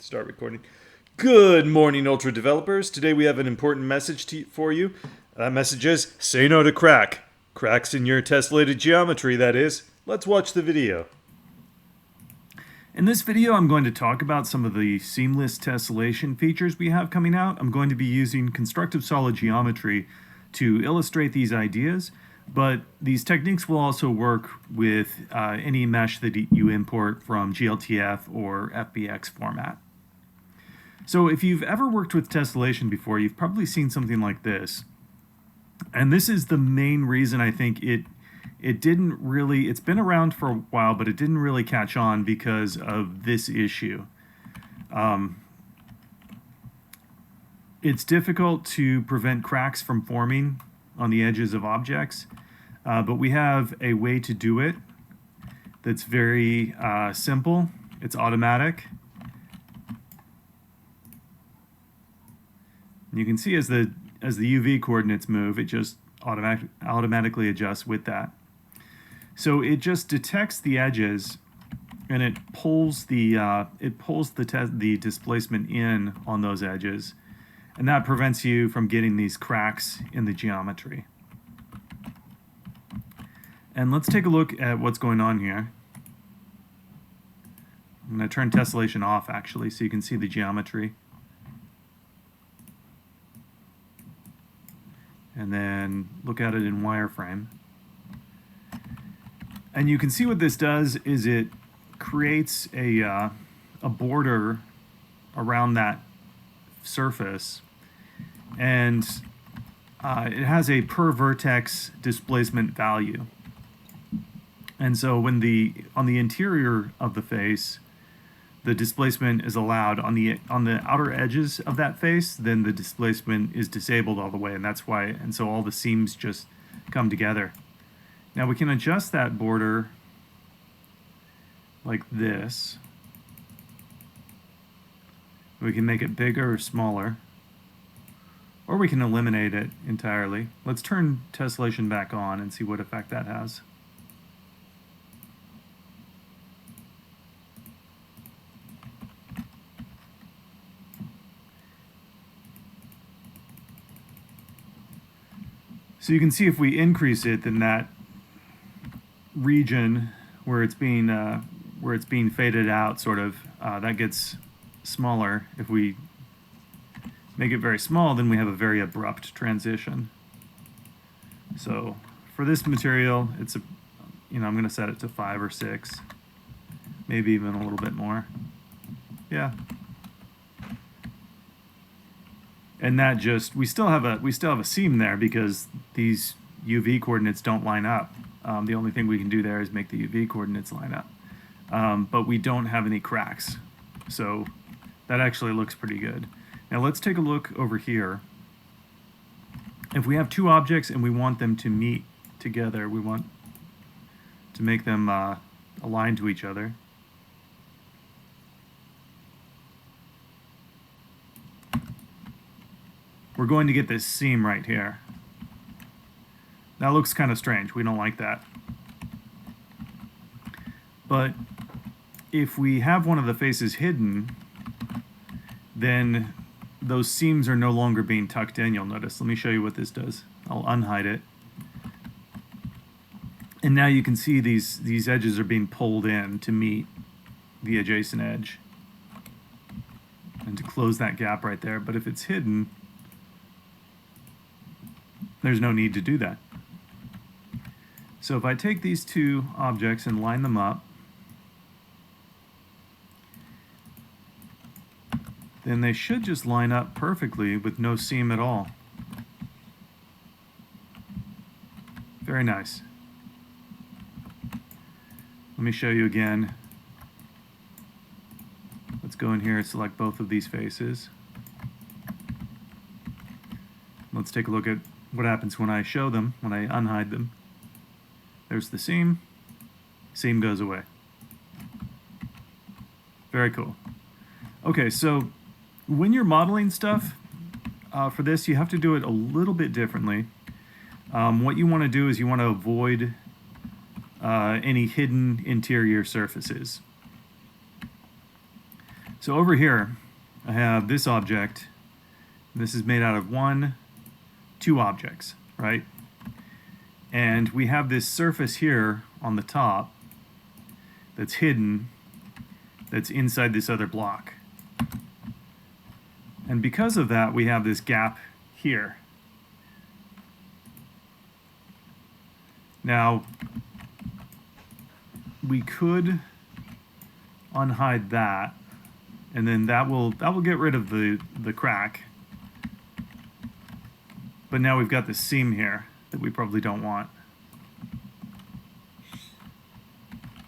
Start recording. Good morning, Ultra developers. Today we have an important message for you. That message is, say no to crack. Cracks in your tessellated geometry, that is. Let's watch the video. In this video, I'm going to talk about some of the seamless tessellation features we have coming out. I'm going to be using constructive solid geometry to illustrate these ideas, but these techniques will also work with any mesh that you import from GLTF or FBX format. So if you've ever worked with tessellation before, you've probably seen something like this. And this is the main reason I think it's been around for a while, but it didn't really catch on because of this issue. It's difficult to prevent cracks from forming on the edges of objects, but we have a way to do it that's very simple. It's automatic. And you can see as the UV coordinates move, it just automatically adjusts with that. So it just detects the edges, and it pulls the displacement in on those edges, and that prevents you from getting these cracks in the geometry. And let's take a look at what's going on here. I'm going to turn tessellation off actually, so you can see the geometry. And then look at it in wireframe. And you can see what this does is it creates a border around that surface, and it has a per vertex displacement value. And so when on the interior of the face, the displacement is allowed on the outer edges of that face, then the displacement is disabled all the way, and that's why. And so all the seams just come together. Now we can adjust that border like this. We can make it bigger or smaller, or we can eliminate it entirely. Let's turn tessellation back on and see what effect that has. So you can see if we increase it, then that region where it's being faded out, sort of, that gets smaller. If we make it very small, then we have a very abrupt transition. So for this material, it's I'm going to set it to 5 or 6, maybe even a little bit more. Yeah. And that just, we still have a seam there because these UV coordinates don't line up. The only thing we can do there is make the UV coordinates line up. But we don't have any cracks. So that actually looks pretty good. Now let's take a look over here. If we have two objects and we want them to meet together, we want to make them aligned to each other. We're going to get this seam right here. That looks kind of strange. We don't like that. But if we have one of the faces hidden, then those seams are no longer being tucked in, you'll notice. Let me show you what this does. I'll unhide it. And now you can see these edges are being pulled in to meet the adjacent edge and to close that gap right there. But if it's hidden, there's no need to do that. So if I take these two objects and line them up, then they should just line up perfectly with no seam at all. Very nice. Let me show you again. Let's go in here and select both of these faces. Let's take a look at what happens when I show them, when I unhide them. There's the seam. Seam goes away. Very cool. Okay, so when you're modeling stuff for this, you have to do it a little bit differently. What you want to do is you want to avoid any hidden interior surfaces. So over here, I have this object. This is made out of two objects, right? And we have this surface here on the top that's hidden, that's inside this other block. And because of that, we have this gap here. Now, we could unhide that, and then that will get rid of the crack. But now we've got this seam here that we probably don't want.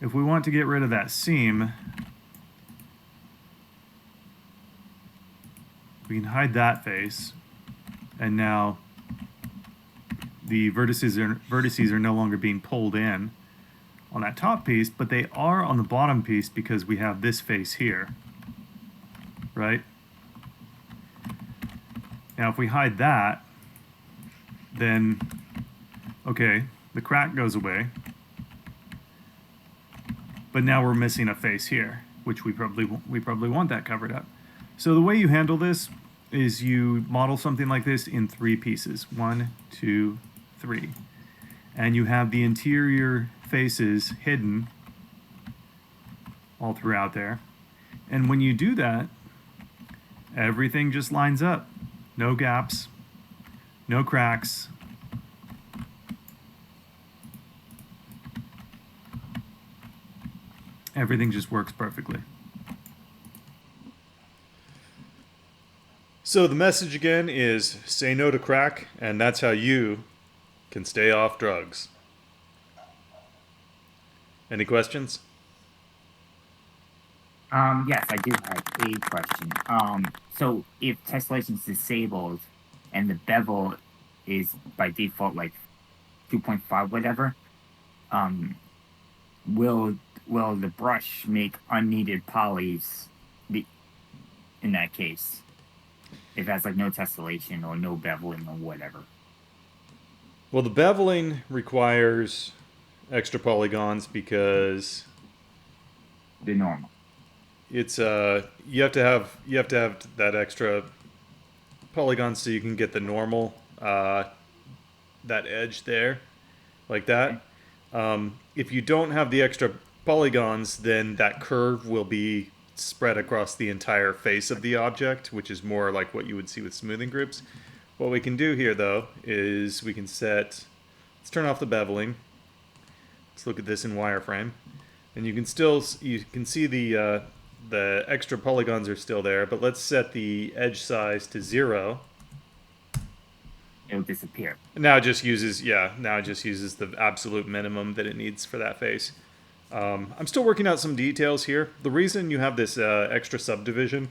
If we want to get rid of that seam, we can hide that face, and now the vertices are no longer being pulled in on that top piece, but they are on the bottom piece because we have this face here, right? Now if we hide that, then, okay, the crack goes away, but now we're missing a face here, which we probably want that covered up. So the way you handle this is you model something like this in 3 pieces. 1, 2, 3. And you have the interior faces hidden all throughout there. And when you do that, everything just lines up. No gaps, no cracks. Everything just works perfectly. So the message again is say no to crack, and that's how you can stay off drugs. Any questions? Yes, I do have a question. So if tessellation is disabled and the bevel is by default like 2.5 whatever, will the brush make unneeded polys in that case? If it has like no tessellation or no beveling or whatever. Well, the beveling requires extra polygons because The normal. it's you have to have that extra polygon so you can get the normal that edge there, like that. If you don't have the extra polygons, then that curve will be spread across the entire face of the object, which is more like what you would see with smoothing groups. What we can do here, though, is we can let's turn off the beveling. Let's look at this in wireframe, and you can see the extra polygons are still there, but let's set the edge size to 0. It'll disappear. Now it just uses the absolute minimum that it needs for that face. I'm still working out some details here. The reason you have this extra subdivision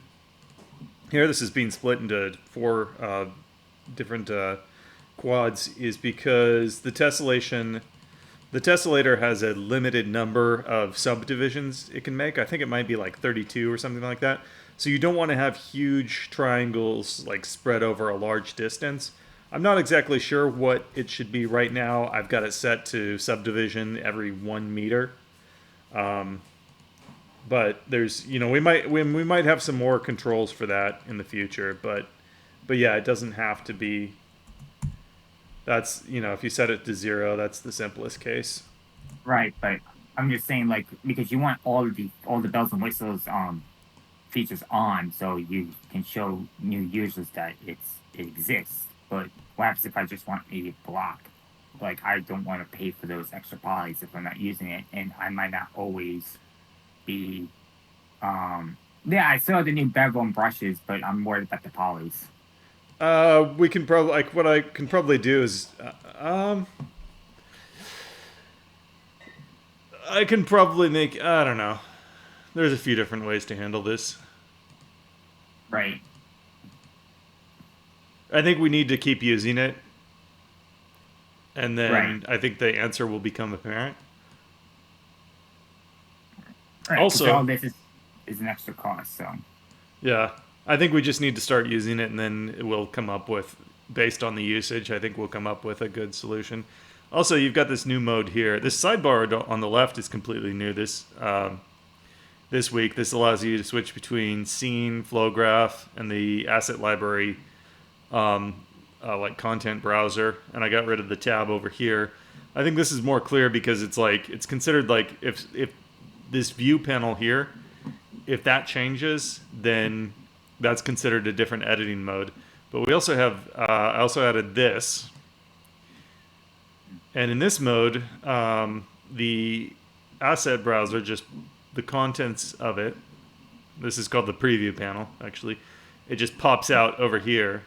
here, this is being split into 4 different quads, is because the tessellator has a limited number of subdivisions it can make. I think it might be like 32 or something like that. So you don't want to have huge triangles like spread over a large distance. I'm not exactly sure what it should be right now. I've got it set to subdivision every 1 meter. But there's, we might have some more controls for that in the future, but yeah, it doesn't have to be. That's, if you set it to 0, that's the simplest case. Right, but I'm just saying, like, because you want all the bells and whistles features on, so you can show new users that it exists. But what happens if I just want a block? Like, I don't want to pay for those extra polys if I'm not using it, and I might not always be. Yeah, I saw the new bevel and brushes, but I'm worried about the polys. We can probably, what I can probably do is, I can probably make, I don't know. There's a few different ways to handle this. Right. I think we need to keep using it. And then Right. I think the answer will become apparent. Right, Also, all this is an extra cost, so. yeah, I think we just need to start using it, and then it will come up with, based on the usage, I think we'll come up with a good solution. Also, you've got this new mode here. This sidebar on the left is completely new. This this week. This allows you to switch between scene, flow graph, and the asset library, like content browser. And I got rid of the tab over here. I think this is more clear because it's considered like if this view panel here, if that changes, then that's considered a different editing mode. But we also have, I also added this. And in this mode, the asset browser, just the contents of it, this is called the preview panel, actually. It just pops out over here.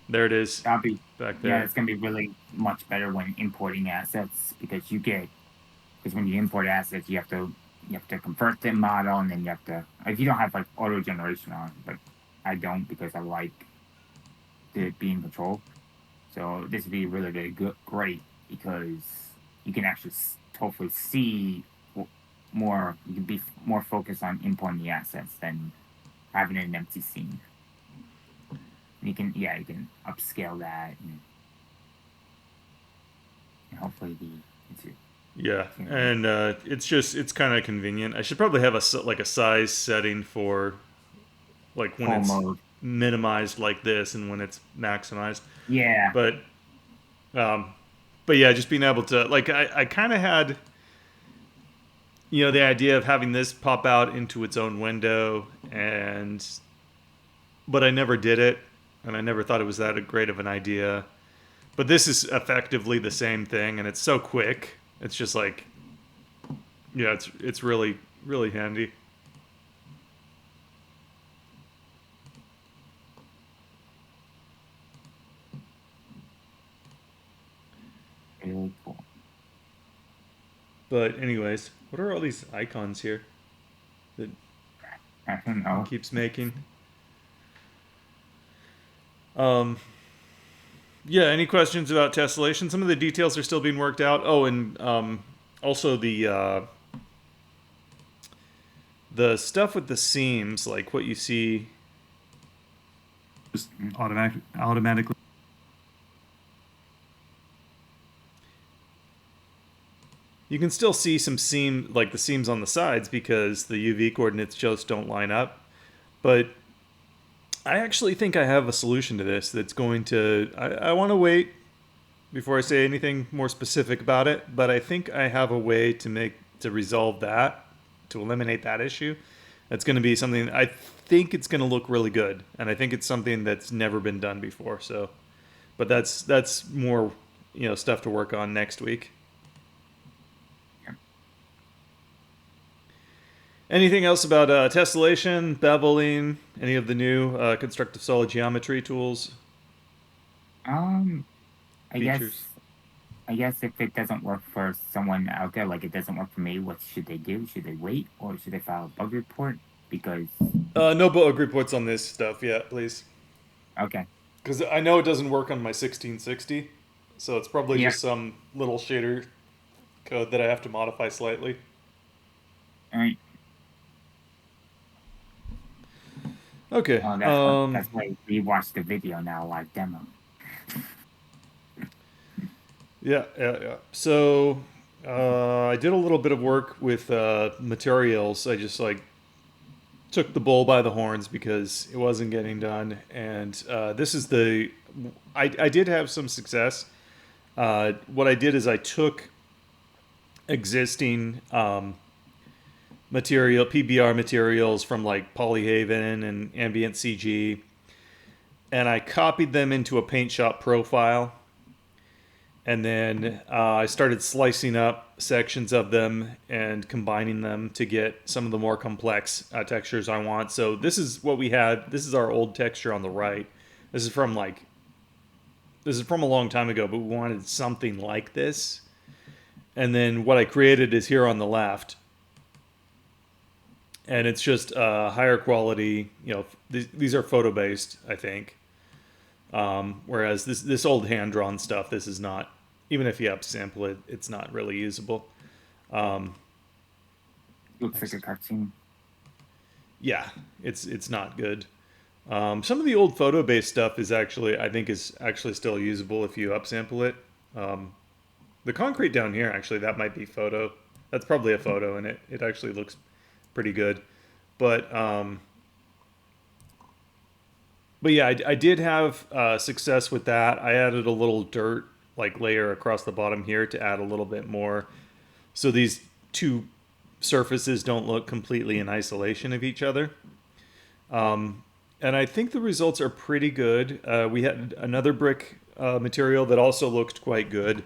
There it is, That'll be back there. yeah. It's gonna be really much better when importing assets because when you import assets, you have to convert the model, and then you have to, if you don't have like auto generation on, but I don't because I like it being controlled. So this would be really, really great because you can actually hopefully see more. You can be more focused on importing the assets than having an empty scene. You can upscale that and hopefully Yeah, and it's kind of convenient. I should probably have a size setting for like when it's mode. minimized like this and when it's maximized. Yeah. But yeah, just being able to like I kind of had the idea of having this pop out into its own window, but I never did it, and I never thought it was that great of an idea. But this is effectively the same thing, and it's so quick. It's just like, yeah, it's really, really handy. Very cool. But anyways, what are all these icons here that I don't know. it keeps making? Yeah, any questions about tessellation? Some of the details are still being worked out. Oh, and also the stuff with the seams, like what you see. Just automatically. You can still see some like the seams on the sides because the UV coordinates just don't line up. But I actually think I have a solution to this that's going to... I want to wait before I say anything more specific about it, but I think I have a way to resolve that, to eliminate that issue. That's going to be something... I think it's going to look really good, and I think it's something that's never been done before. So, but that's more stuff to work on next week. Anything else about tessellation, beveling, any of the new constructive solid geometry tools? I Features? guess if it doesn't work for someone out there, like it doesn't work for me, what should they do? Should they wait, or should they file a bug report? Because No bug reports on this stuff yet, please. okay, Because I know it doesn't work on my 1660, so it's probably just some little shader code that I have to modify slightly. all right. Okay. That's why we watched the video now, live demo. Yeah. So I did a little bit of work with materials. I just took the bull by the horns because it wasn't getting done, and this is I did have some success. What I did is I took existing PBR materials from like Polyhaven and Ambient CG, and I copied them into a Paint Shop profile, and then I started slicing up sections of them and combining them to get some of the more complex textures I want. So this is what we had. This is our old texture on the right. This is from a long time ago, but we wanted something like this. And then what I created is here on the left. And it's just higher quality. These are photo based, I think. Whereas this old hand drawn stuff, this is not. Even if you upsample it, it's not really usable. Looks like a cartoon. Yeah, it's not good. Some of the old photo based stuff is actually still usable if you upsample it. The concrete down here, actually, that might be photo. That's probably a photo, and it actually looks pretty good. But but yeah, I did have success with that. I added a little dirt like layer across the bottom here to add a little bit more, so these two surfaces don't look completely in isolation of each other. And I think the results are pretty good. We had another brick material that also looked quite good.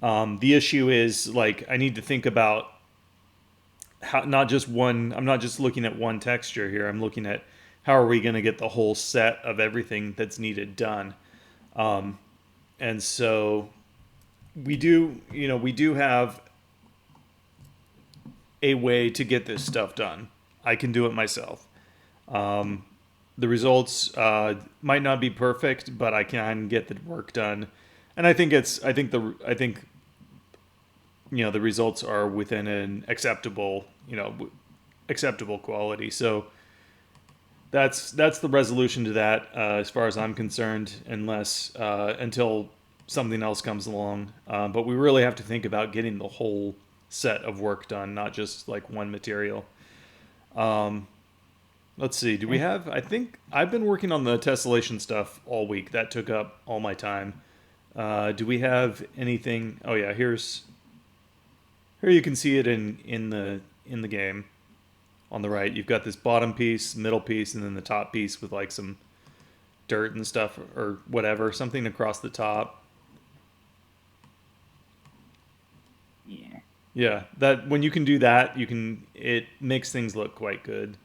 The issue is like I need to think about how, not just one. I'm not just looking at one texture here. I'm looking at how are we going to get the whole set of everything that's needed done. And so we do have a way to get this stuff done. I can do it myself. The results might not be perfect, but I can get the work done, and I think the results are within an acceptable acceptable quality. So that's the resolution to that as far as I'm concerned, unless until something else comes along. But we really have to think about getting the whole set of work done, not just like one material. Let's see. Do we have? I think I've been working on the tessellation stuff all week. That took up all my time. Do we have anything? Oh yeah, here you can see it in the game on the right. You've got this bottom piece, middle piece, and then the top piece with like some dirt and stuff or whatever, something across the top. Yeah. Yeah, that when you can do that, it makes things look quite good.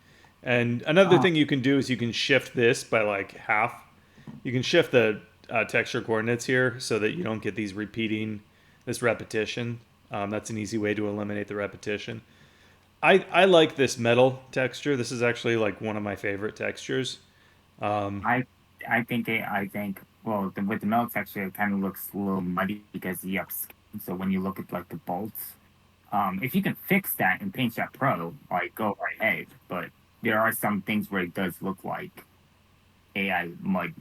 And another thing you can do is you can shift this by like half. You can shift the texture coordinates here so that you don't get this repetition. That's an easy way to eliminate the repetition. I like this metal texture. This is actually like one of my favorite textures. I I think well with the metal texture it kind of looks a little muddy because the upscale. So when you look at like the bolts, if you can fix that in PaintShop Pro, like go right ahead. But there are some things where it does look like AI mud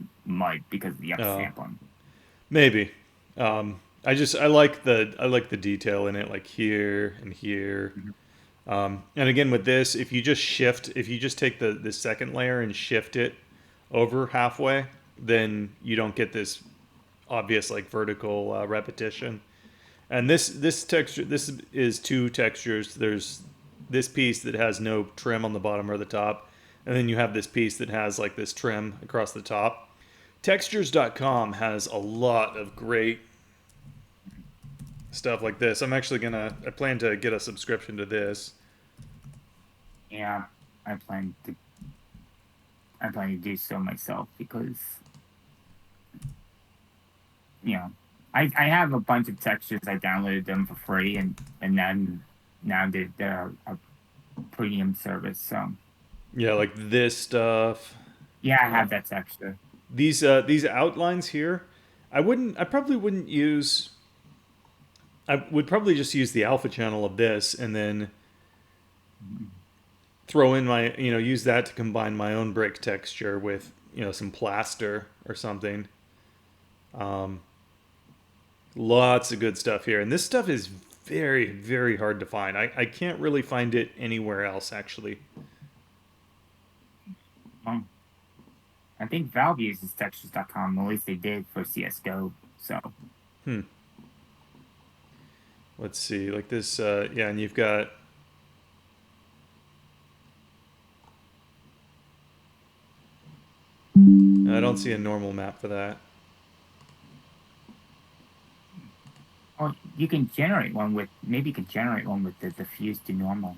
because of the Uh, upsampling. Maybe. I like the detail in it, like here and here. Mhm. And again with this, if you just take the second layer and shift it over halfway, then you don't get this obvious like vertical repetition. And this is two textures. There's this piece that has no trim on the bottom or the top, and then you have this piece that has like this trim across the top. Textures.com has a lot of great stuff like this. I plan to get a subscription to this. Yeah, I plan to I plan to do so myself because you know I have a bunch of textures. I downloaded them for free and then now they're a premium service. So Yeah, like this stuff. yeah, I Uh, have that texture. these outlines here, I probably wouldn't use. I would probably just use the alpha channel of this and then throw in use that to combine my own brick texture with, some plaster or something. Um, Lots of good stuff here. And this stuff is very, very hard to find. I can't really find it anywhere else, actually. Um, I think Valve uses textures.com. At least they did for CS:GO. So Hmm. Let's see. Like this, yeah, and you've got. I don't see a normal map for that. or you can generate one with maybe you can generate one with the diffuse to normal.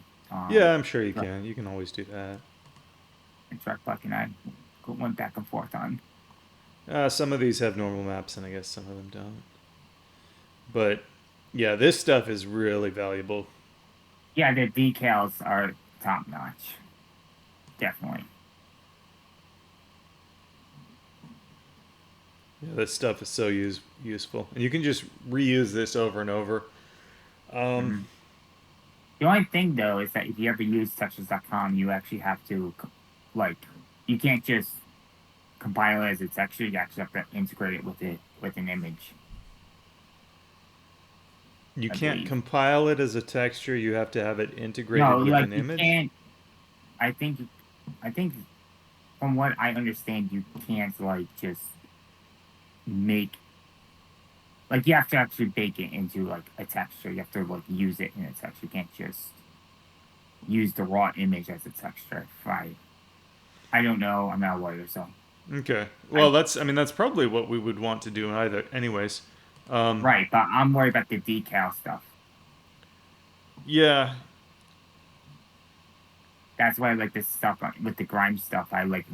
Yeah, I'm sure you Drop, can. You can always do that. drop and I went back and forth on. Some of these have normal maps, and I guess some of them don't. But yeah, this stuff is really valuable. Yeah, the decals are top notch. Definitely. Yeah, this stuff is so useful, and you can just reuse this over and over. Um, Mhm. The only thing though is that if you ever use textures.com, you actually have to like you can't just compile it as a texture. You actually have to integrate it with an image. You I can't believe. compile it as a texture. You have to have it No, integrated with like an you image. can't. I think. I think from what I understand, you can't like just make like you have to actually bake it into like a texture. You have to like use it in a texture. You can't just use the raw image as a texture. Right. I don't know. I'm not a lawyer, so Okay. I Well, that's probably what we would want to do either. Anyways, um, right, but I'm worried about the decal stuff. yeah, That's why I like this stuff with the grime stuff. I like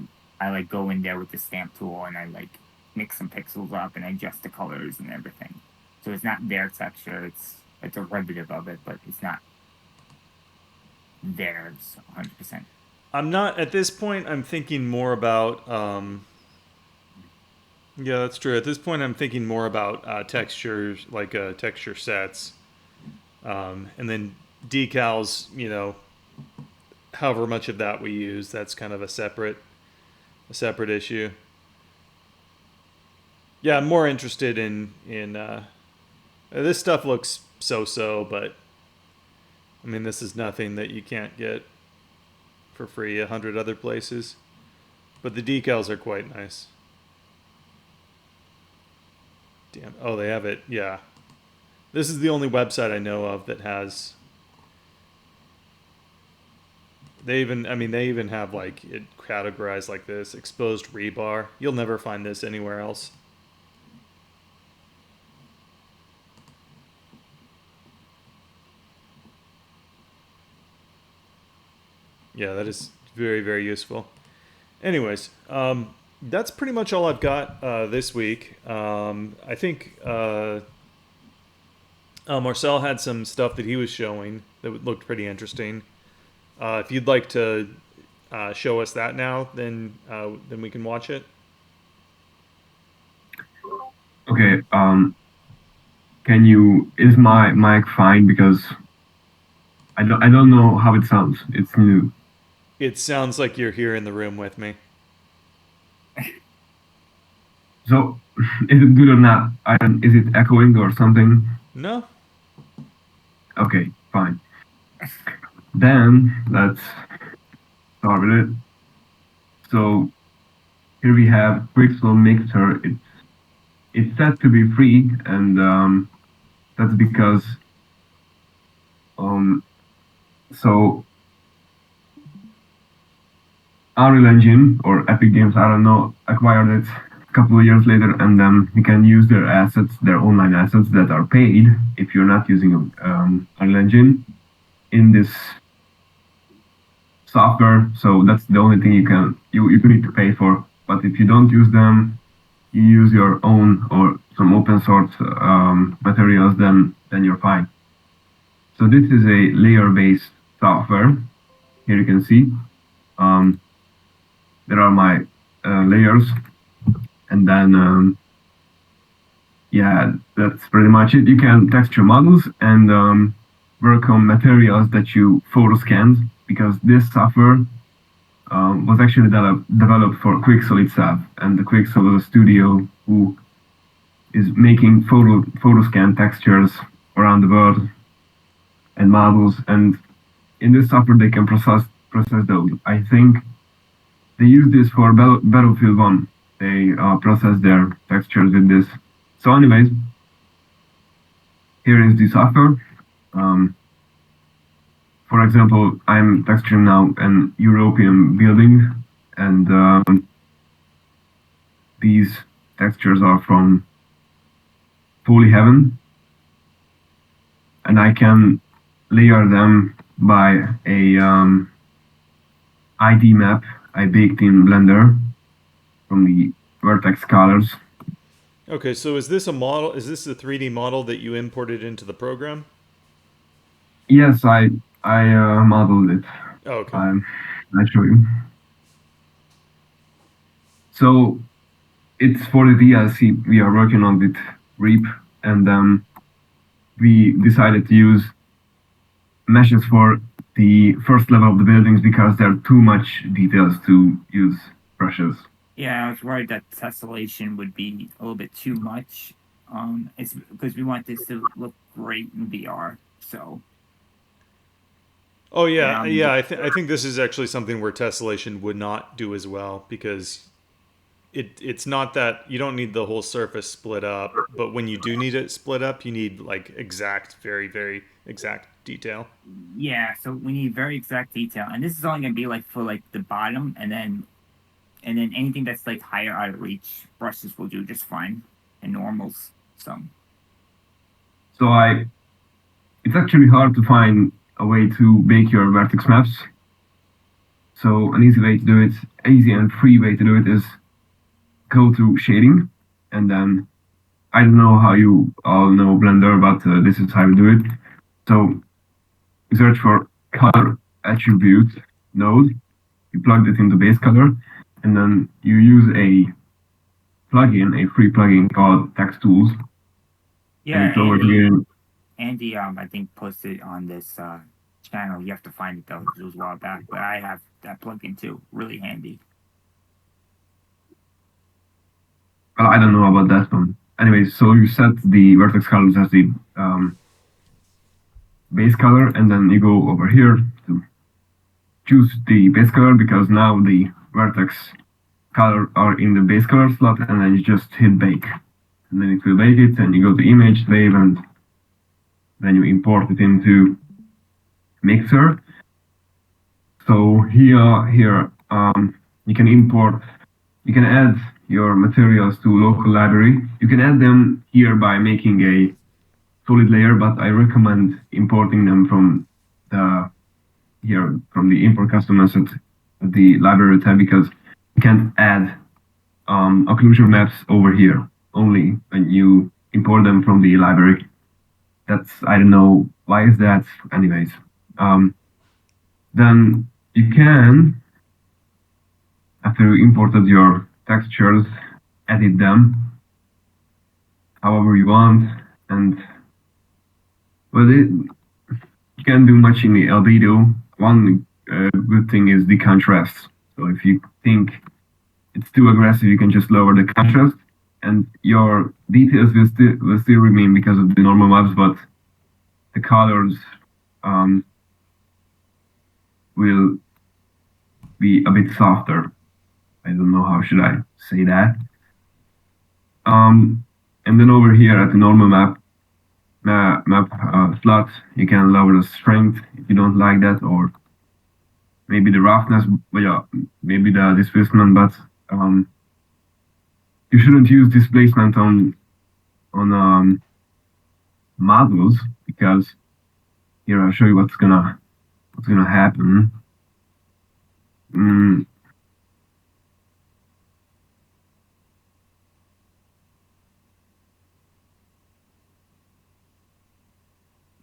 go in there with the stamp tool and I like mix some pixels up and adjust the colors and everything. So it's not their texture. It's a derivative of it, but it's not theirs 100%. I'm not at this point. I'm thinking more about. Yeah, that's true. At this point, I'm thinking more about textures, like texture sets, and then decals. However much of that we use, that's kind of a separate issue. Yeah, I'm more interested in this stuff looks so, but this is nothing that you can't get for free 100 other places. But the decals are quite nice. Damn. Oh, they have it. Yeah. This is the only website I know of that has. They even have like it categorized like this: exposed rebar. You'll never find this anywhere else. Yeah, that is very, very useful. Anyways, that's pretty much all I've got this week. I think Marcel had some stuff that he was showing that looked pretty interesting. If you'd like to show us that now, then we can watch it. Okay, is my mic fine? Because I don't know how it sounds. It's new. It sounds like you're here in the room with me. So, is it good or not? Is it echoing or something? No? Okay, fine. Then let's start with it. So here we have Quixel Mixer. It's set to be free, and that's because um so Unreal Engine or Epic Games, I don't know, acquired it a couple of years later, and then you can use their assets, their online assets that are paid if you're not using Unreal Engine in this software. So that's the only thing you need to pay for. But if you don't use them, you use your own or some open source materials, then you're fine. So this is a layer-based software. Here you can see. There are my layers, and then yeah, that's pretty much it. You can texture models and work on materials that you photo scanned, because this software was actually developed for Quixel itself, and the Quixel is a studio who is making photo scan textures around the world and models, and in this software they can process those. I think they use this for Battlefield 1. They process their textures with this. So anyways, here is the software. For example, I'm texturing now an European building, and these textures are from Holy Heaven, and I can layer them by a ID map I baked in Blender from the vertex colors. Okay, so is this a model? Is this a 3D model that you imported into the program? Yes, I modeled it. Oh, okay. I'll show you. So it's for the DLC we are working on with Reap, and we decided to use meshes for the first level of the buildings because there are too much details to use brushes. Yeah, I was worried that tessellation would be a little bit too much It's because we want this to look great in VR. So, Oh and yeah, yeah. I think this is actually something where tessellation would not do as well because it's not that you don't need the whole surface split up, but when you do need it split up, you need like exact, very exact detail. yeah, so we need very exact detail, and this is only gonna be like for like the bottom, and then anything that's like higher out of reach, brushes will do just fine, and normals. So So it's actually hard to find a way to make your vertex maps. So an easy way to do it, easy and free way to do it is go to shading, and then I don't know how you all know Blender, but this is how you do it. So you search for color attribute node, you plug it into base color, and then you use a plugin, a free plugin called Text Tools, and yeah, it's over here. Andy, I think posted on this channel. You have to find it though, 'cause it was a while back. But I have that plugin too, really handy. Well, I don't know about that one. Anyway, so you set the vertex colors as the base color, and then you go over here to choose the base color because now the vertex color are in the base color slot, and then you just hit bake, and then it will bake it, and you go to image wave, and then you import it into mixer. So here you can import, you can add your materials to local library. You can add them here by making a solid layer, but I recommend importing them from the here from the import custom asset at the library tab because you can't add occlusion maps over here only when you import them from the library. That's I don't know why is that. Anyways, then you can after you imported your textures edit them however you want and well you can't do much in the albedo. One good thing is the contrast. So if you think it's too aggressive, you can just lower the contrast, and your details will still remain because of the normal maps, but the colors will be a bit softer. I don't know how should I say that. And then over here at the normal map slot, you can lower the strength if you don't like that, or maybe the roughness, but yeah, maybe the displacement, but you shouldn't use displacement on models because here I'll show you what's gonna happen. Mm,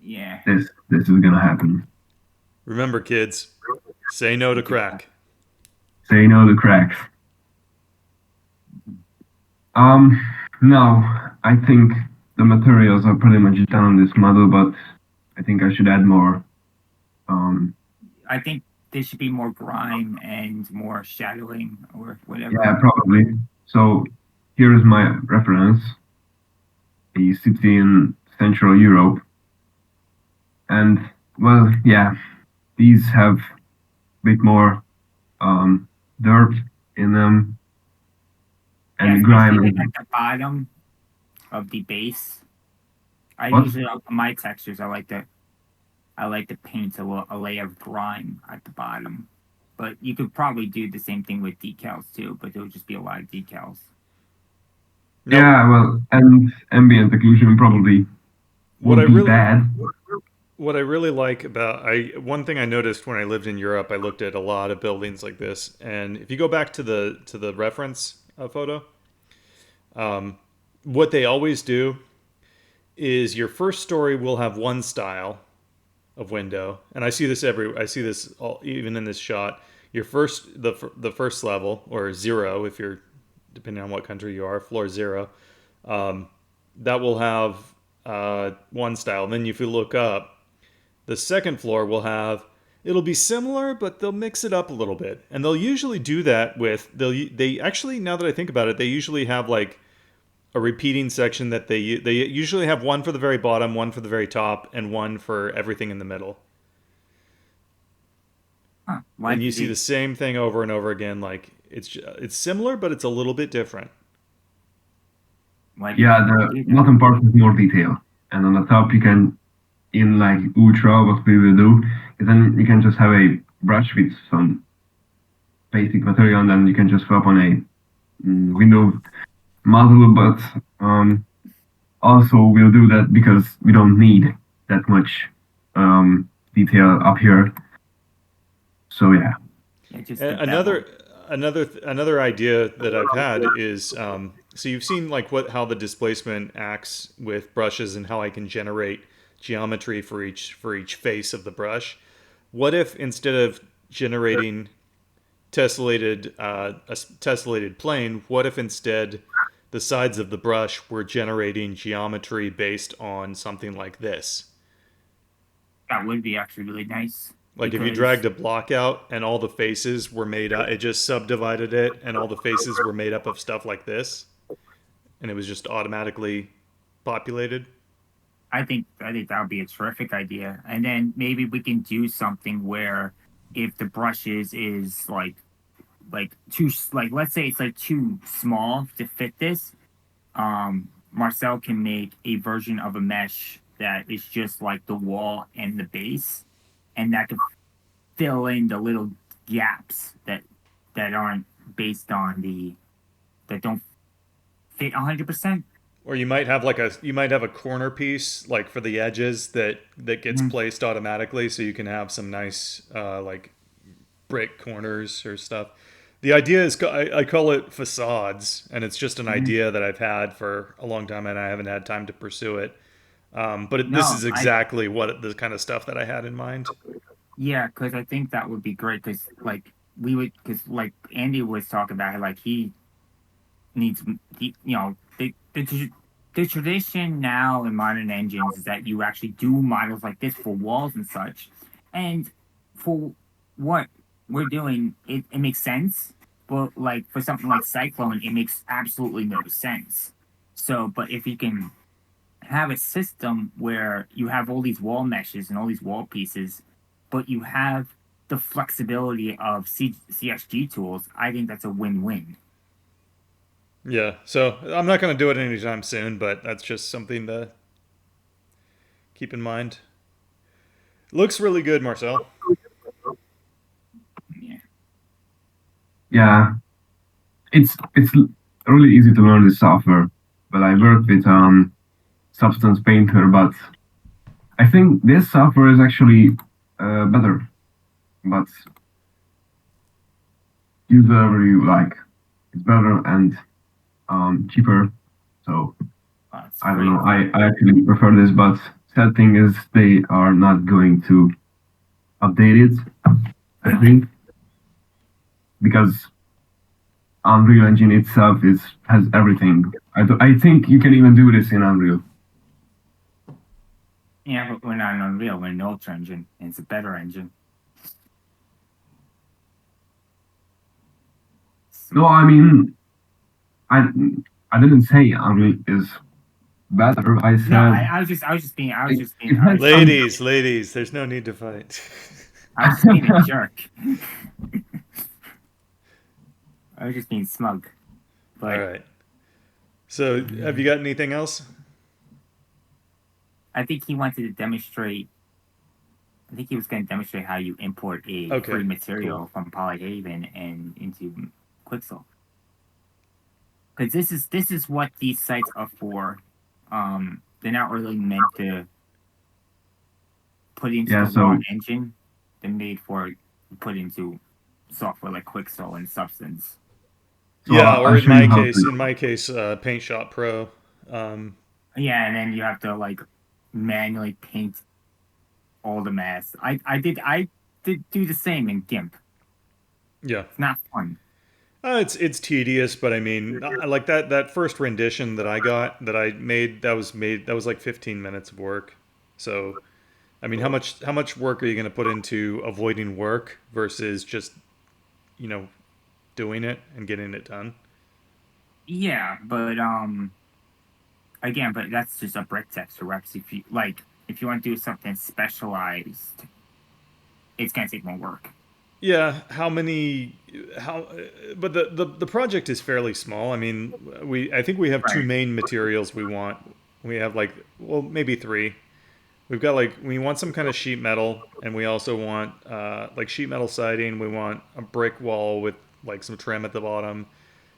Yeah. this is gonna happen. Remember, kids, say no to crack. Say no to cracks. Now I think the materials are pretty much done on this model, but I think I should add more. I think there should be more grime and more shadowing or whatever. Yeah, probably. So here is my reference, a city in Central Europe. And well, yeah, these have a bit more dirt in them and Yeah, grime. especially like at the bottom of the base. I What? usually on my textures I like to paint a layer of grime at the bottom. But you could probably do the same thing with decals too, but it would just be a lot of decals. Now, Yeah, well, and ambient occlusion probably what I would be really bad. what I really like about one thing I noticed when I lived in Europe, I looked at a lot of buildings like this, and if you go back to the reference photo, what they always do is your first story will have one style of window, and I see this all, even in this shot. Your the first level or zero if you're depending on what country you are, floor zero, that will have one style. And then if you look up, the second floor will have it'll be similar, but they'll mix it up a little bit, and they'll usually do that with they actually now that I think about it, they usually have like a repeating section that they usually have one for the very bottom, one for the very top, and one for everything in the middle. Huh. Why And you did see they? the same thing over and over again. Like it's similar, but it's a little bit different. Why did Yeah, they the do that? bottom part is more detail, and on the top you can, in like Ultra, what we will do is then you can just have a brush with some basic material, and then you can just swap on a window model. But also we'll do that because we don't need that much detail up here. So yeah, Yeah, just the And bevel. another idea that I've had is so you've seen like what how the displacement acts with brushes and how I can generate geometry for each face of the brush. What if instead of generating a tessellated plane, what if instead the sides of the brush were generating geometry based on something like this? That would be actually really nice Like if you because dragged a block out and all the faces were made up, it just subdivided it and all the faces were made up of stuff like this and it was just automatically populated. I think that would be a terrific idea. And then maybe we can do something where if the brushes is like too like let's say it's like too small to fit this, Marcel can make a version of a mesh that is just like the wall and the base, and that could fill in the little gaps that aren't based on the that don't fit 100%. Or you might have a corner piece like for the edges that gets Mhm. placed automatically so you can have some nice like brick corners or stuff. The idea is I call it facades, and it's just an Mhm. idea that I've had for a long time, and I haven't had time to pursue it. This No, is I exactly what the kind of stuff that I had in mind. yeah, because I think that would be great. Because like we would, because like Andy was talking about, like he needs, you know, the tradition now in modern engines is that you actually do models like this for walls and such, and for what we're doing, it makes sense. But like for something like Cyclone, it makes absolutely no sense. So, but if you can have a system where you have all these wall meshes and all these wall pieces, but you have the flexibility of CSG tools, I think that's a win-win. Yeah, so I'm not going to do it anytime soon, but that's just something to keep in mind. Looks really good, Marcel. Yeah. yeah, it's really easy to learn this software. But I work with Substance Painter, but I think this software is actually better, but use whatever you like. It's better and cheaper. So That's I don't great. know. I actually prefer this, but sad thing is they are not going to update it. I Really? think because Unreal Engine itself is has everything. I think you can even do this in Unreal. Yeah, but we're not an Unreal, we're an Ultra engine, and it's a better engine. No, So, I mean I I didn't say Unreal is better. I no, said I was just being, it has some. Ladies, there's no need to fight. I was just being a jerk. I was just being smug. All But right. So, have you got anything else? I think he wanted to demonstrate. I think he was going to demonstrate how you import a Okay, free cool. material from Polyhaven and into Quixel. Because this is what these sites are for. They're not really meant to put into Yeah. the raw So engine. They're made for put into software like Quixel and Substance. Yeah, I'll or show you how to. in my case, Paint Shop Pro. Um, Yeah, and then you have to like manually paint all the masks. I did do the same in GIMP. yeah, It's not fun. it's tedious, but I mean, I like that first rendition that I got that I made that was like 15 minutes of work. So, I mean, how much work are you going to put into avoiding work versus just you know doing it and getting it done? Yeah, but again, but that's just a brick texture, Rex. If you want to do something specialized, it's gonna take more work. Yeah, how many? How? But the project is fairly small. I mean, I think we have two Right. main materials we want. We have like, well, maybe three. We've got like, we want some kind of sheet metal, and we also want like sheet metal siding. We want a brick wall with like some trim at the bottom.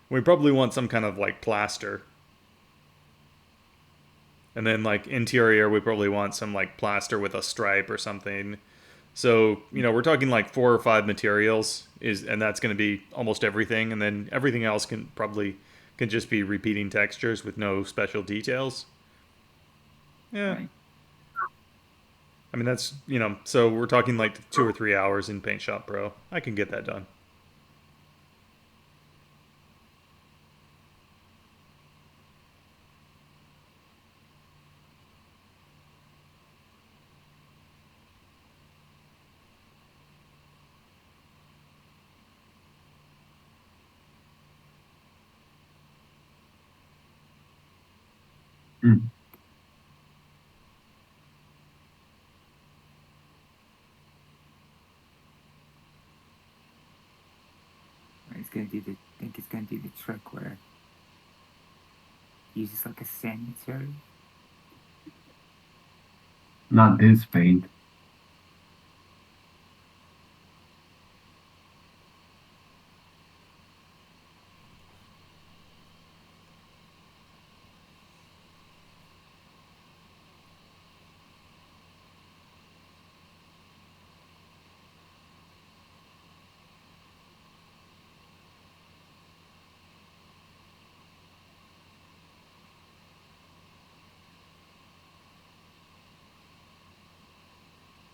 We probably want some kind of like plaster. And then like interior, we probably want some like plaster with a stripe or something. So, we're talking like four or five materials and that's going to be almost everything. And then everything else can just be repeating textures with no special details. Yeah. Right. I mean, so we're talking like 2 or 3 hours in Paint Shop Pro. I can get that done. Mm. It's gonna do the. I think it's gonna do the trick where it uses like a sand material. Not this paint.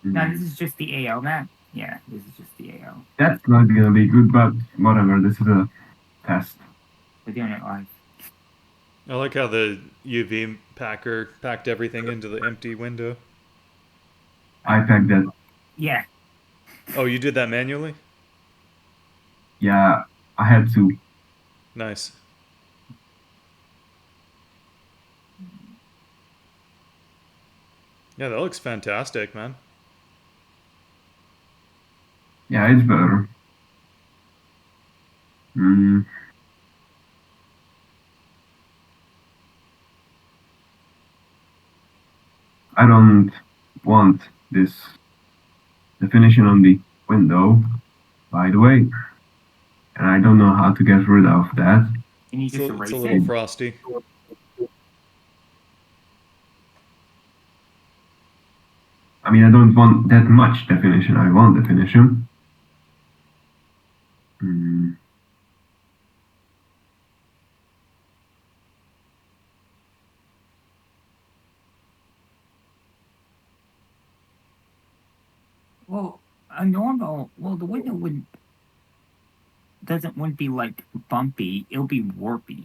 No, Mm. this is just the AL map. Yeah, this is just the AL. That's not gonna be good, but whatever. This is a test. We're doing it live. I like how the UV packer packed everything into the empty window. I packed that. Yeah. Oh, you did that manually? Yeah, I had to. Nice. Yeah, that looks fantastic, man. Yeah, it's better. Mm. I don't want this definition on the window, by the way, and I don't know how to get rid of that. Can you just It's a erase little it? frosty. I mean, I don't want that much definition. I want definition. Mm. Well, a normal. Well, the window wouldn't be like bumpy. It'll be warpy.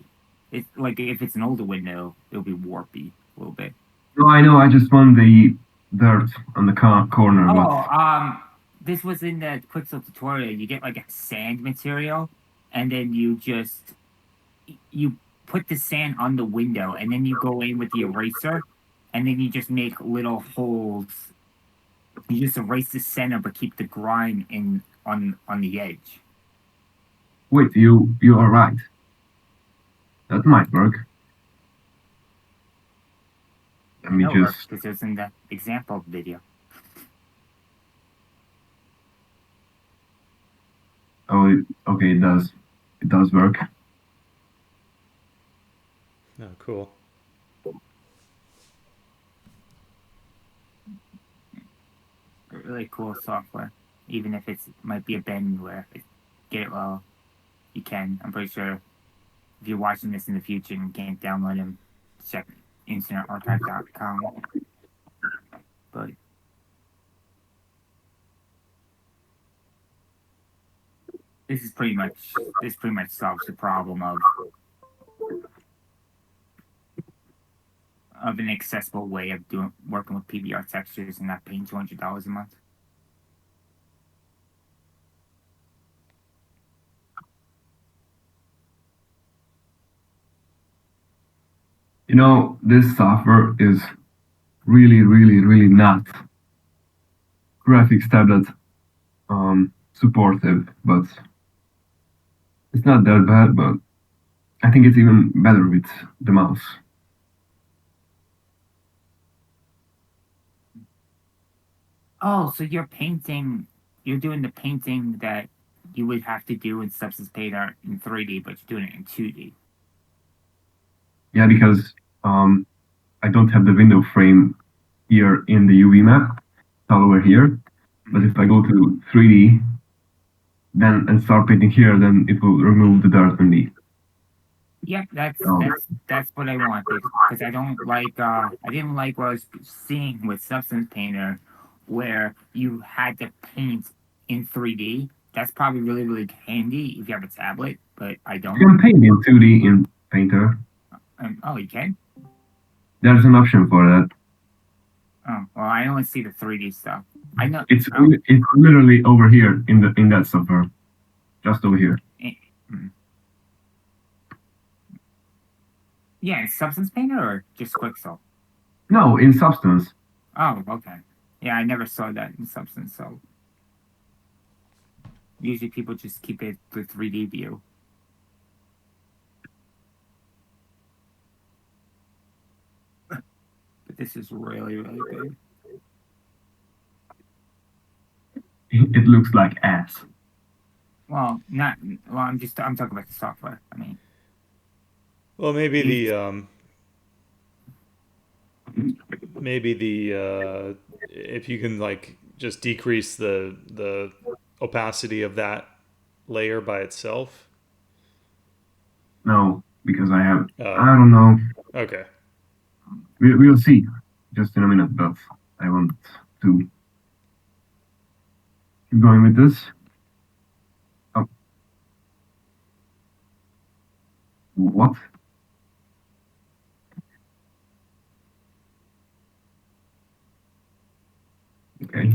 It's like if it's an older window, it'll be warpy a little bit. No, I know. I just want the dirt on the corner, but Oh, this was in the Quixel tutorial. You get like a sand material, and then you put the sand on the window, and then you go in with the eraser, and then you just make little holes. You just erase the center, but keep the grime in on the edge. wait, you are right. That might work. Let I me know it works just. because it was in the example video. Oh, okay, it does. It does work. Oh, cool. Really cool software, even if it might be a bandware. Get it well, you can. I'm pretty sure if you're watching this in the future and can't download them, check internetarchive.com. But this pretty much solves the problem of an accessible way of working with PBR textures and not paying $200 a month. You know, this software is really, really, really not graphics tablet supportive, but it's not that bad. But I think it's even better with the mouse. Oh, so you're doing the painting that you would have to do in Substance Painter in 3D, but you're doing it in 2D. Yeah, because um, I don't have the window frame here in the UV map. It's all over here. But if I go to 3D, then and start painting here, then it will remove the dirt underneath. Yep, Oh, that's what I wanted because I didn't like what I was seeing with Substance Painter, where you had to paint in 3D. That's probably really handy if you have a tablet, but I you don't. can paint in 2D in Painter. Oh, you can. There's an option for that. Oh, well, I only see the 3D stuff. I know. It's Oh, it's literally over here in that software, just over here. eh, mm. Yeah, in Substance Painter or just Quixel. No, in Substance. Oh, okay. Yeah, I never saw that in Substance, so usually people just keep it the 3D view. But this is really good. It looks like ass. Well, not well. I'm talking about the software. I mean, Well, you, maybe the if you can like just decrease the opacity of that layer by itself. No, because I have. I Oh, don't know. okay. We'll see. Just in a minute, but I want to keep going with this. Oh, what? Okay.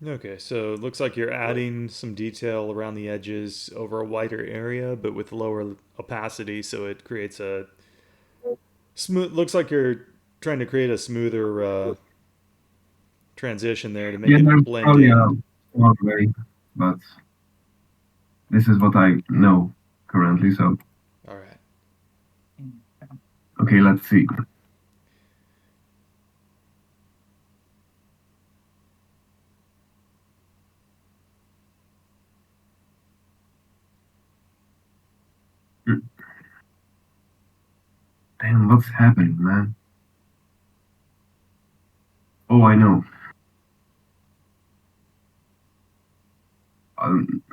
Okay, so it looks like you're adding some detail around the edges over a wider area, but with lower opacity, so it creates a smooth. Looks like you're trying to create a smoother transition there to make Yeah, it there's blend probably in. a small way, but this is what I know currently. So, All right. okay, let's see. Damn, what's happening, man? Oh, I know. Um,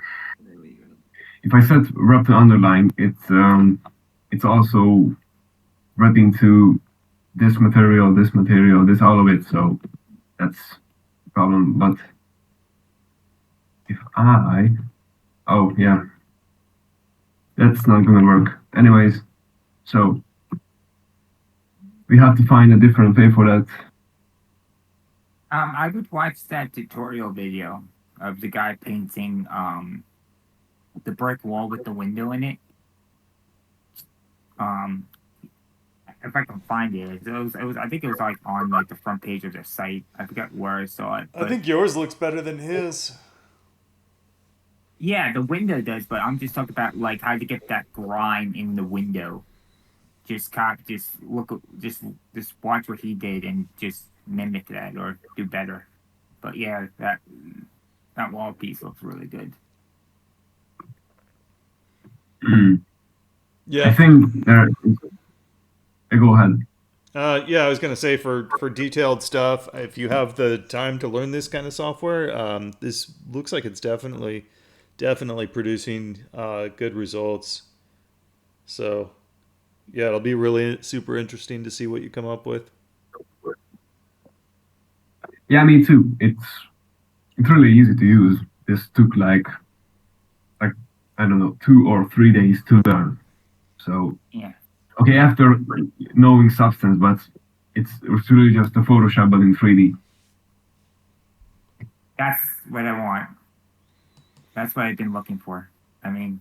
if I set wrap to underline, it's also wrapping to this material, this all of it. So that's the problem. But if I, oh yeah, that's not gonna work. Anyways, so we have to find a different way for that. I would watch that tutorial video of the guy painting the brick wall with the window in it. Um, if I can find it, it was I think it was like on like the front page of their site. I forgot where I saw it, I but think yours looks better than his. yeah, the window does. But I'm just talking about like how to get that grime in the window. Just look, just watch what he did and just mimic that or do better. But yeah, that wall piece looks really good. I Yeah. think there. Go ahead. Yeah, I was gonna say for detailed stuff, if you have the time to learn this kind of software, this looks like it's definitely definitely producing good results. So, yeah, it'll be really super interesting to see what you come up with. Yeah, me too. It's really easy to use. This took like I don't know 2 or 3 days to learn. So Yeah, okay, after knowing Substance, but it's really just a Photoshop but in 3D. that's what I want. That's what I've been looking for. I mean,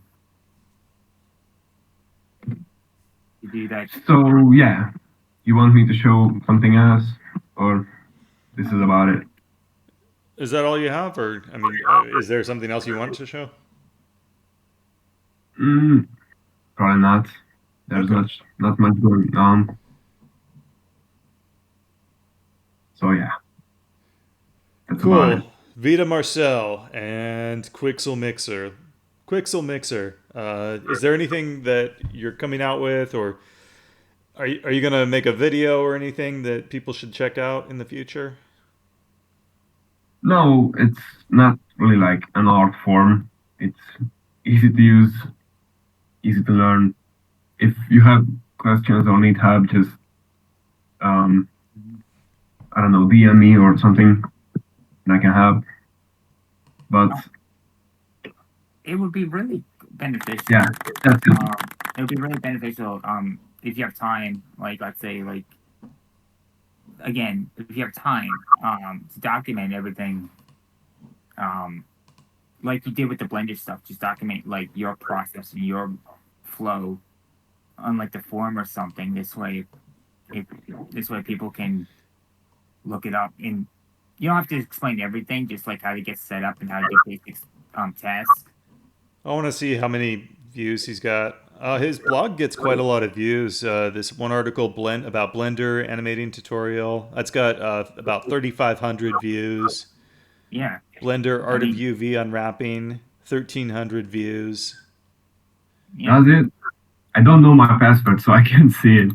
to do that. So yeah, you want me to show something else, or this is about it? Is that all you have, or I mean, is there something else you want to show? Mm, probably not. There's Okay. not much going on. So yeah, that's about it. Cool. Vita Marcel and Quixel Mixer. Quixel Mixer. Is there anything that you're coming out with, or are you gonna make a video or anything that people should check out in the future? No, it's not really like an art form. It's easy to use, easy to learn. If you have questions or need help, just um, I don't know, DM me or something, and I can help. But It would be really beneficial. yeah, that's it. It would be really beneficial. If you have time, like let's say, like again, if you have time, to document everything, um, like you did with the Blender stuff, just document like your process and your flow on like the forum or something. This way people can look it up, and you don't have to explain everything, just like how to get set up and how to do basic tasks. I want to see how many views he's got. His blog gets quite a lot of views. This one article about Blender animating tutorial that's got about 3,500 views. Yeah, Blender I Art of mean, UV unwrapping 1,300 views. yeah. That's it. I don't know my password, so I can't see it.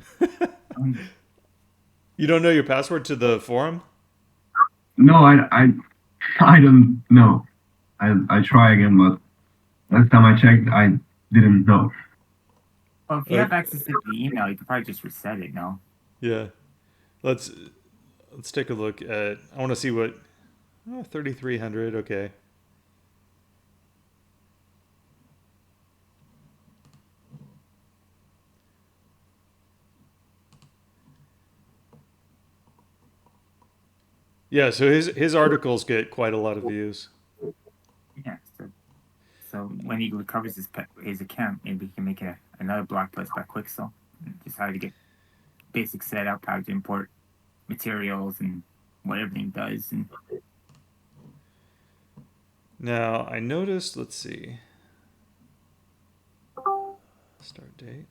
You don't know your password to the forum? No, I don't know. I try again, but last time I checked, I didn't know. Well, if you have access to the email, you could probably just reset it. No. Yeah. Let's take a look at. I want to see what 3,300. Okay. Yeah, so his articles get quite a lot of views. Yeah. So when he recovers his account, maybe he can make another blog post by Quixel, just how to get basic setup, how to import materials, and what everything does. And Now, I noticed, let's see. Start date.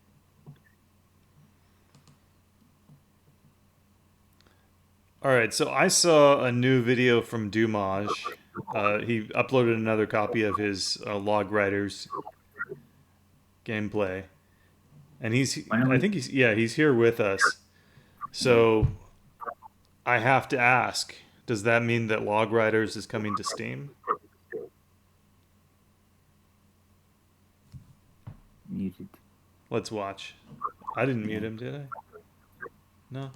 All right, so I saw a new video from Dumage. He uploaded another copy of his Log Riders gameplay, and I think he's here with us. So I have to ask, does that mean that Log Riders is coming to Steam? muted. Let's watch. I didn't mute him, did I? No.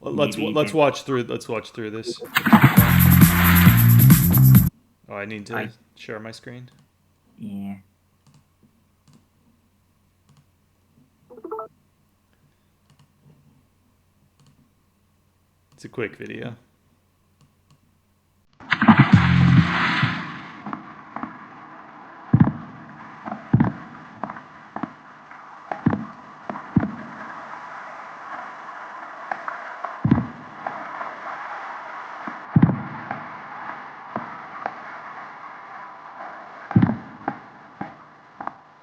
Let's watch through. Let's watch through this. Oh, I need to share my screen. Yeah. It's a quick video.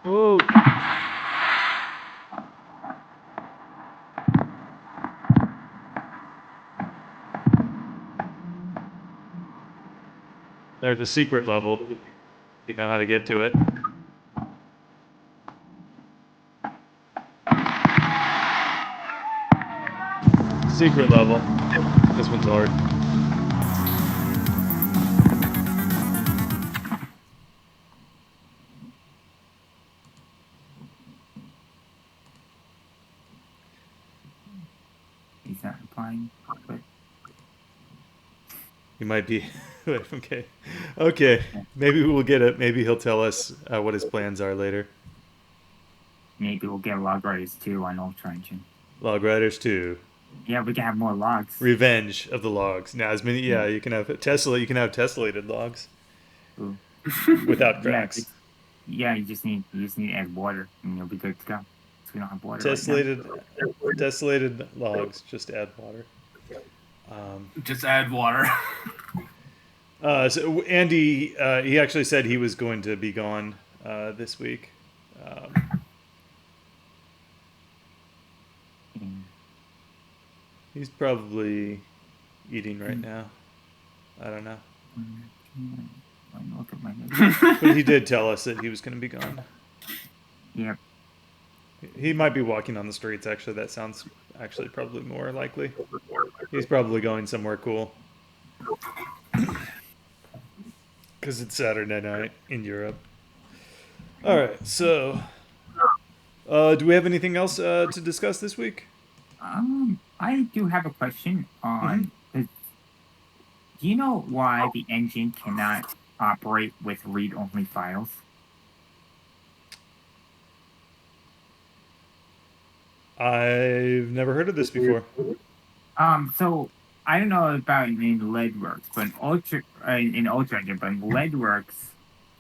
Whoa. There's a secret level. You know how to get to it. Secret level. This one's hard. He might be. Okay. Okay. Maybe we'll get it. Maybe he'll tell us what his plans are later. Maybe we'll get log riders too on Ultra Engine. Log Riders 2. Yeah, we can have more logs. Revenge of the logs. Now, as many, yeah, you can have Tesla. You can have tessellated logs Ooh. without Yeah, cracks. yeah, you just need to add water and you'll be good to go. So we don't have water right now. Tessellated logs. Just add water. Just add water. So Andy, he actually said he was going to be gone this week. Mm. He's probably eating right now. I don't know. Let me look at my notes. But he did tell us that he was going to be gone. Yep. He might be walking on the streets, actually. That sounds actually probably more likely. He's probably going somewhere cool. Because it's Saturday night in Europe. All right, so do we have anything else to discuss this week? I do have a question on. Do you know why the engine cannot operate with read-only files? I've never heard of this before. So I don't know about in LeadWorks, but in Ultra Engine, but in LeadWorks.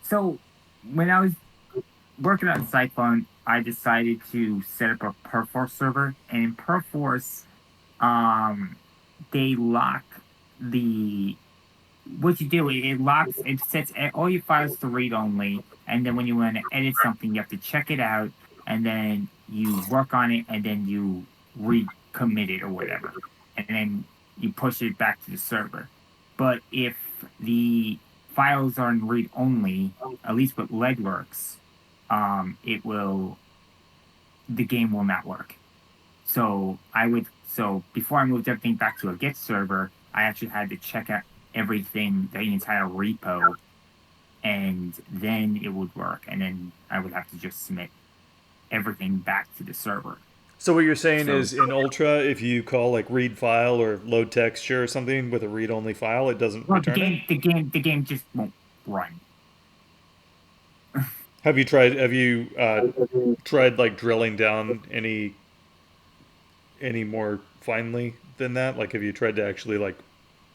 So when I was working on Cyclone, I decided to set up a Perforce server, and in Perforce, they lock the. What you do, it locks, it sets all your files to read only, and then when you want to edit something, you have to check it out, and then you work on it, and then you recommit it or whatever, and then you push it back to the server. But if the files are in read only, at least with LeadWorks, the game will not work. So before I moved everything back to a Git server, I actually had to check out everything, the entire repo, and then it would work, and then I would have to just submit everything back to the server. So what you're saying is in Ultra, if you call like read file or load texture or something with a read-only file, it doesn't return it? The game just won't run. Have you tried like drilling down any more finely than that? Like, have you tried to actually like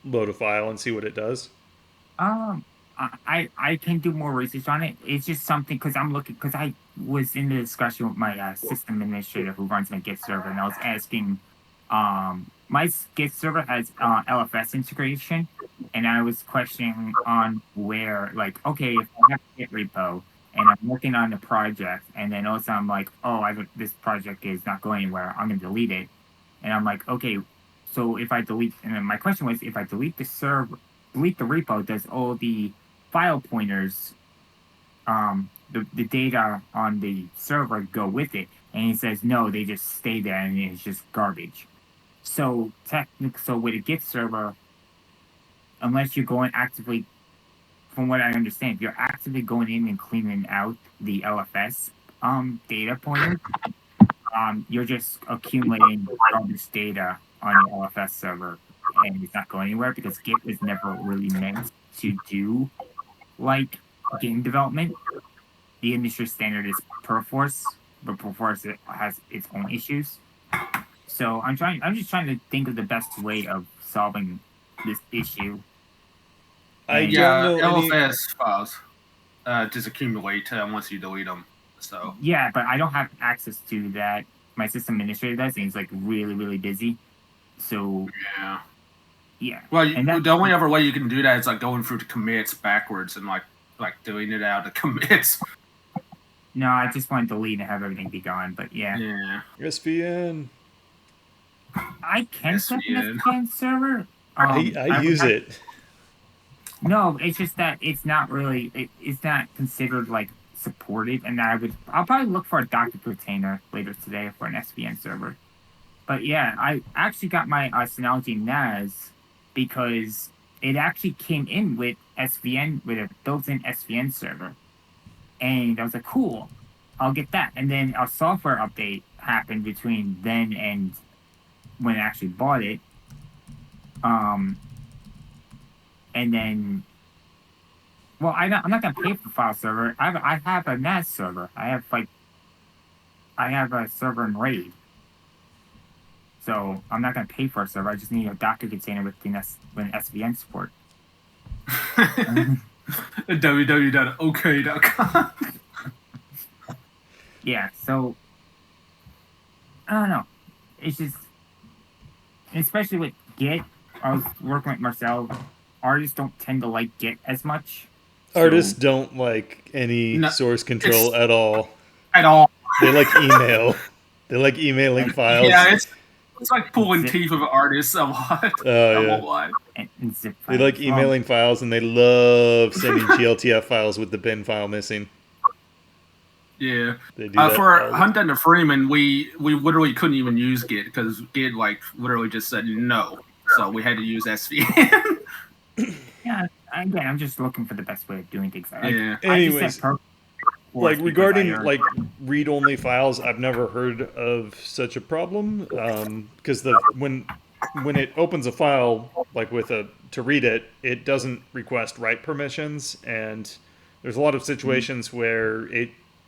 load a file and see what it does? I can do more research on it. It's just something because I was in the discussion with my system administrator who runs my Git server, and I was asking, my Git server has LFS integration, and I was questioning on where, like, okay, if I have a Git repo and I'm working on the project, and then also I'm like, oh, this project is not going anywhere, I'm gonna delete it, and I'm like, okay, so if I delete, and then my question was, if I delete the repo, does all the file pointers, the data on the server go with it? And he says no, they just stay there and it's just garbage. So with a Git server, unless you're going actively, from what I understand, if you're actively going in and cleaning out the LFS data pointer, you're just accumulating garbage data on your LFS server, and it's not going anywhere because Git was never really meant to do like game development. The industry standard is Perforce, but Perforce has its own issues. So I'm just trying to think of the best way of solving this issue. I don't know LFS files just accumulate once you delete them. So yeah, but I don't have access to that. My system administrator does, and he's like really, really busy. So yeah. Well, the only other way you can do that is like going through the commits backwards and like doing it out of the commits. No, I just want to delete and have everything be gone. But yeah. SVN. I can set an SVN server. I use it. No, it's just that it's not really. It's not considered like supported, and I'll probably look for a Docker container later today for an SVN server. But yeah, I actually got my Synology NAS because it actually came in with SVN, with a built-in SVN server. And I was like, cool, I'll get that. And then a software update happened between then and when I actually bought it. and then, well, I'm not gonna pay for file server. I have a NAS server. I have a server in RAID. So I'm not gonna pay for a server. I just need a Docker container with SVN support. www.ok.com. Yeah, so I don't know. It's just, especially with Git. I was working with Marcel. Artists don't tend to like Git as much. Artists don't like any No, source control at all. At all. They like email. They like emailing files. Yeah, it's like pulling Zip. teeth with artists a lot. Oh, I yeah. won't lie. And zip They files. like emailing files, and they love sending GLTF files with the bin file missing. Yeah. They do that For all the- Hunt and the Freeman, we literally couldn't even use Git because Git like literally just said no. So we had to use SVN. Yeah, again, I'm just looking for the best way of doing things. Like, Yeah. I just Anyways, said Perf like because regarding I heard- like read-only files, I've never heard of such a problem because when it opens a file like to read it, it doesn't request write permissions, and there's a lot of situations where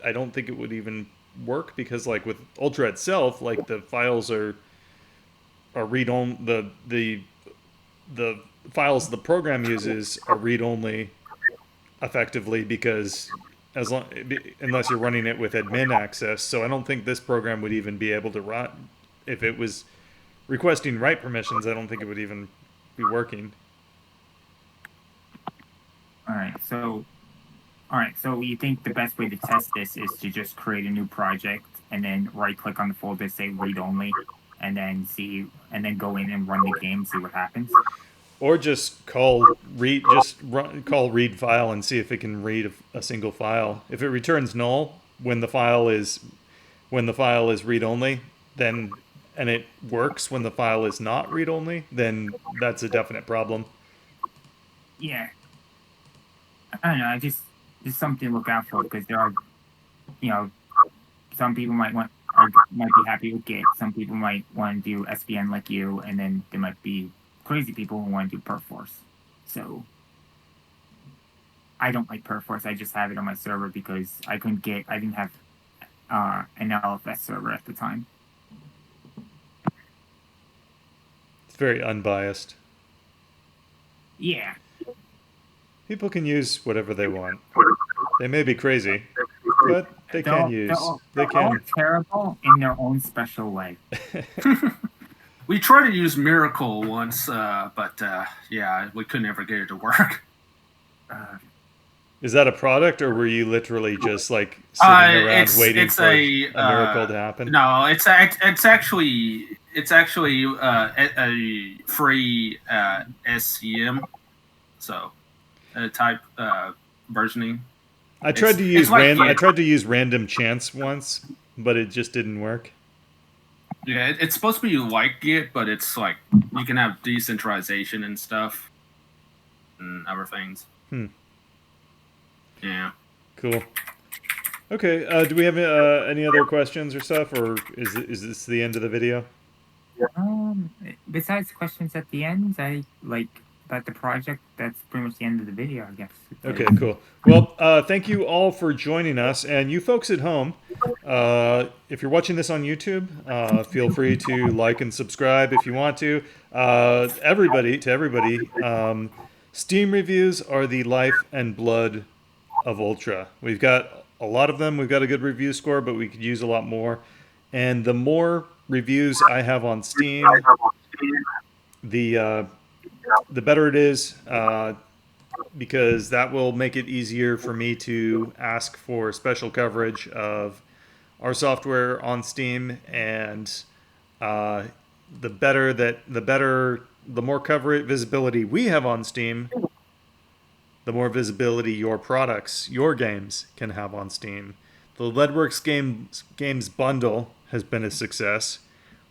I don't think it would even work because like with Ultra itself, like the files are read on the files the program uses are read only effectively because unless you're running it with admin access. So I don't think this program would even be able to run if it was requesting write permissions. I don't think it would even be working. All right, so you think the best way to test this is to just create a new project and then right-click on the folder, say read only, and then go in and run the game, see what happens. Or just call read file and see if it can read a single file. If it returns null when the file is read only, then and it works when the file is not read only, then that's a definite problem. Yeah, I don't know. Just something to look out for because there are, some people might be happy with Git. Some people might want to do SVN like you, and then there might be crazy people who want to do Perforce. So I don't like Perforce. I just have it on my server because I didn't have an LFS server at the time. It's very unbiased. Yeah. People can use whatever they want. They may be crazy, but they can use. They They're all can. terrible in their own special way. We tried to use Miracle once, but yeah, we couldn't ever get it to work. Is that a product, or were you literally just like sitting around waiting for a miracle to happen? No, it's actually a free SCM, so type versioning. I tried to use random chance once, but it just didn't work. Yeah, it's supposed to be like Git, but it's like you can have decentralization and stuff and other things. Yeah. Cool. Okay. Do we have any other questions or stuff, or is this the end of the video? Besides questions at the end, I like about the project. That's pretty much the end of the video, I guess. Okay, cool. Well, thank you all for joining us, and you folks at home, if you're watching this on YouTube, feel free to like and subscribe if you want to. Everybody, Steam reviews are the life and blood of Ultra. We've got a lot of them. We've got a good review score, but we could use a lot more. And the more reviews I have on Steam, the better it is, because that will make it easier for me to ask for special coverage of our software on Steam, and the more coverage visibility we have on Steam, the more visibility your products, your games can have on Steam. The Leadworks games bundle has been a success.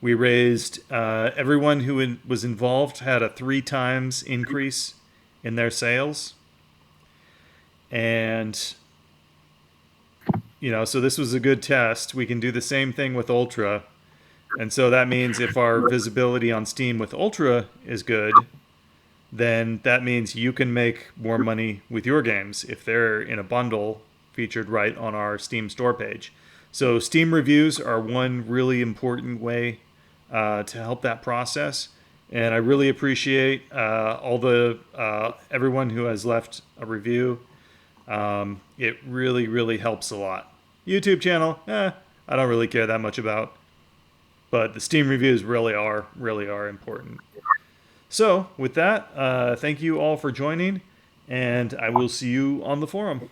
We raised, everyone who was involved had a 3 times increase in their sales. And, so this was a good test. We can do the same thing with Ultra. And so that means if our visibility on Steam with Ultra is good, then that means you can make more money with your games if they're in a bundle featured right on our Steam store page. So Steam reviews are one really important way to help that process. And I really appreciate all the everyone who has left a review. It really, really helps a lot. YouTube channel, I don't really care that much about, but the Steam reviews really are important. So with that, thank you all for joining, and I will see you on the forum.